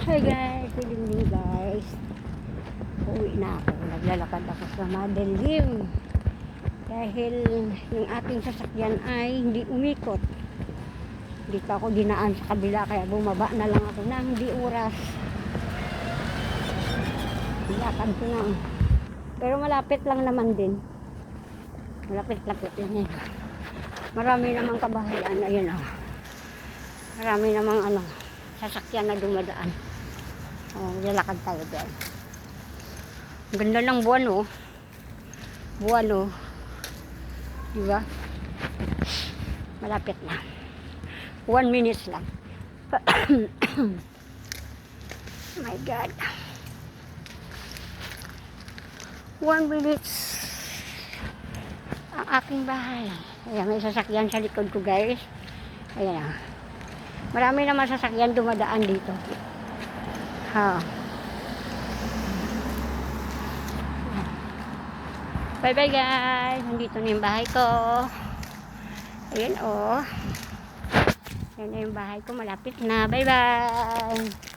Hi guys, good evening guys. Uwi na ako. Naglalakad ako sa madilim. Dahil yung ating sasakyan ay hindi umikot. Dito ako dinaan sa kabila kaya bumaba na lang ako na hindi oras. Lakad ko na. Pero malapit lang naman din. Malapit-lapit yun eh. Marami namang kabahayan. Ayun o. Marami namang sasakyan na dumadaan. Lalakad tayo dyan. Ganda ng buwan oh. Buwan oh. Diba? Malapit na. 1 minute lang. My God. 1 minute. Ang aking bahay. Ayan, may sasakyan sa likod ko guys. Ayan ah. Marami naman sasakyan dumadaan dito. Ha. Bye bye guys. Nandito na yung bahay ko. Ayan oh. Yan na yung bahay ko. Malapit na. Bye bye.